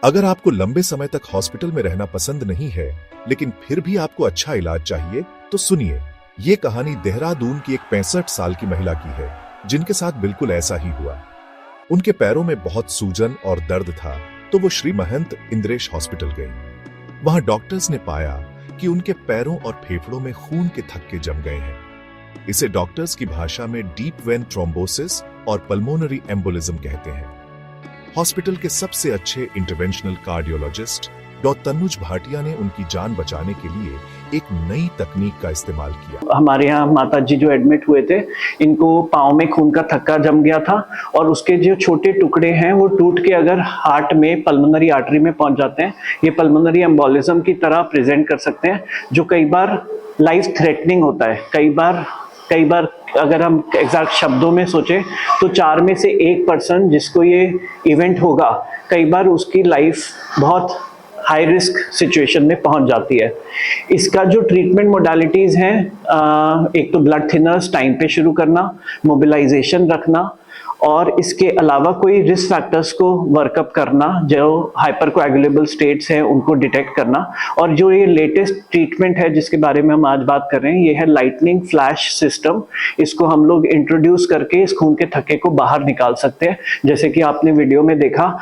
अगर आपको लंबे समय तक हॉस्पिटल में रहना पसंद नहीं है, लेकिन फिर भी आपको अच्छा इलाज चाहिए, तो सुनिए। ये कहानी देहरादून की एक 65 साल की महिला की है, जिनके साथ बिल्कुल ऐसा ही हुआ। उनके पैरों में बहुत सूजन और दर्द था, तो वो श्री महंत इंद्रेश हॉस्पिटल गई। वहां डॉक्टर्स ने पाया कि उनके पैरों और फेफड़ों में खून के थक्के जम गए हैं। इसे डॉक्टर्स की भाषा में डीप वेन थ्रोम्बोसिस और पल्मोनरी एम्बोलिज्म कहते हैं। हॉस्पिटल के सबसे अच्छे interventional cardiologist doctor Tanuj Bhatia ने उनकी जान बचाने के लिए एक नई तकनीक का इस्तेमाल किया। हमारे यहाँ माता जी जो एडमिट हुए थे, इनको पाँव में खून का थक्का जम गया था और उसके जो छोटे टुकड़े हैं वो टूट के अगर हार्ट में पल्मोनरी आर्टरी में पहुंच जाते हैं, ये पल्मोनरी एम्बोलिज्म की तरह प्रेजेंट कर सकते हैं, जो कई बार लाइफ थ्रेटनिंग होता है। कई बार अगर हम एग्जैक्ट शब्दों में सोचें तो 4 में से 1 पर्सन जिसको ये इवेंट होगा, कई बार उसकी लाइफ बहुत हाई रिस्क सिचुएशन में पहुंच जाती है। इसका जो ट्रीटमेंट मोडालिटीज़ हैं, एक तो ब्लड थिनर्स टाइम पे शुरू करना, मोबिलाइजेशन रखना, और इसके अलावा कोई रिस्क फैक्टर्स को वर्कअप करना, जो हाइपरकोएगुलेबल स्टेट्स हैं उनको डिटेक्ट करना। और जो ये लेटेस्ट ट्रीटमेंट है जिसके बारे में हम आज बात कर रहे हैं, ये है लाइटनिंग फ्लैश सिस्टम। इसको हम लोग इंट्रोड्यूस करके इस खून के थक्के को बाहर निकाल सकते हैं। जैसे कि आपने वीडियो में देखा,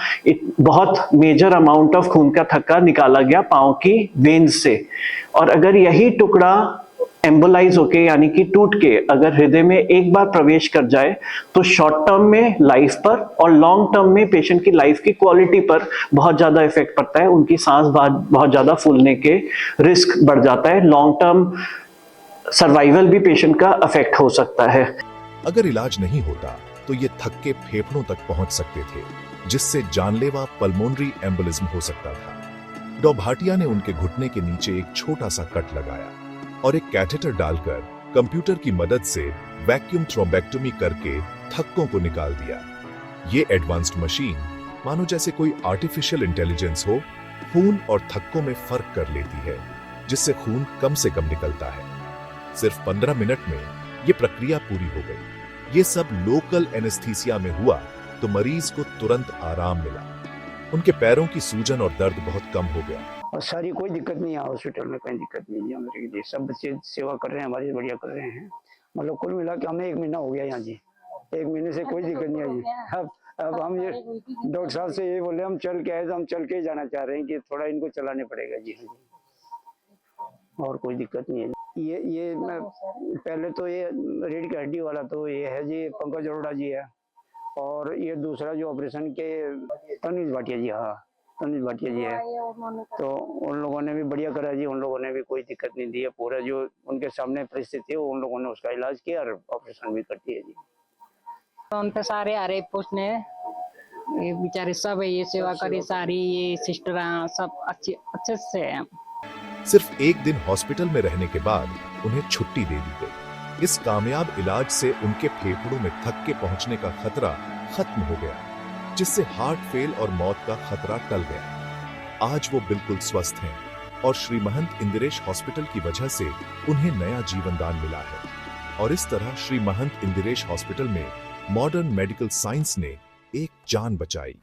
बहुत मेजर अमाउंट ऑफ खून का थक्का निकाला गया पाँव की वेन्स से, और अगर यही टुकड़ा एम्बोलाइज होके यानी कि टूट के अगर हृदय में एक बार प्रवेश कर जाए तो शॉर्ट टर्म में लाइफ पर और लॉन्ग टर्म में पेशेंट की लाइफ की क्वालिटी पर बहुत ज्यादा इफेक्ट पड़ता है। उनकी सांस बहुत ज्यादा फूलने के रिस्क बढ़ जाता है। लॉन्ग टर्म सर्वाइवल भी पेशेंट का अफेक्ट हो सकता है। अगर इलाज नहीं होता तो ये थक्के फेफड़ों तक पहुंच सकते थे, जिससे जानलेवा पल्मोनरी एम्बोलिज्म हो सकता था। डॉ भाटिया ने उनके घुटने के नीचे एक छोटा सा कट लगाया और एक कैथेटर डालकर कंप्यूटर की मदद से वैक्यूम थ्रोम्बेक्टोमी करके थक्कों को निकाल दिया। ये एडवांस्ड मशीन मानो जैसे कोई आर्टिफिशियल इंटेलिजेंस हो, खून और थक्कों में फर्क कर लेती है, जिससे खून कम से कम निकलता है। सिर्फ 15 मिनट में ये प्रक्रिया पूरी हो गई। ये सब लोकल एनेस्थीसिया में हुआ तो मरीज को तुरंत आराम मिला। उनके पैरों की सूजन और दर्द बहुत कम हो गया और सारी कोई दिक्कत नहीं है। हॉस्पिटल में कोई दिक्कत नहीं है। मेरे जी सब बच्चे सेवा कर रहे हैं, हमारी बढ़िया कर रहे हैं। मतलब कुल मिला के हमें 1 महीना हो गया यहाँ जी। 1 महीने से कोई दिक्कत नहीं है जी। अब हम ये डॉक्टर साहब से ये बोले, हम चल के आए तो हम चल के ही जाना चाह रहे हैं कि थोड़ा इनको चलाने पड़ेगा जी। और कोई दिक्कत नहीं है। ये मैं पहले तो ये रीढ़ की हड्डी वाला तो ये है जी, पंकज अरोड़ा जी है, और ये दूसरा जो ऑपरेशन के तनुज भाटिया जी, हाँ तनुज भाटिया जी है। तो उन लोगों ने भी बढ़िया करा जी। उन लोगों ने भी कोई दिक्कत नहीं दी है। पूरा जो उनके सामने परिस्थिति है उन लोगों ने उसका इलाज किया और ऑपरेशन भी कर दिया जी। तो उन पे सारे आ रहे पूछने, ये बेचारे सब ये सेवा करे, सारी ये सिस्टर सब अच्छे से हैं। सिर्फ 1 दिन हॉस्पिटल में रहने के बाद उन्हें छुट्टी दे दी गई। इस कामयाब इलाज से उनके फेफड़ों में थक्के पहुंचने का खतरा खत्म हो गया, जिससे हार्ट फेल और मौत का खतरा टल गया। आज वो बिल्कुल स्वस्थ हैं और श्री महंत इंदिरेश हॉस्पिटल की वजह से उन्हें नया जीवन दान मिला है। और इस तरह श्री महंत इंदिरेश हॉस्पिटल में मॉडर्न मेडिकल साइंस ने एक जान बचाई।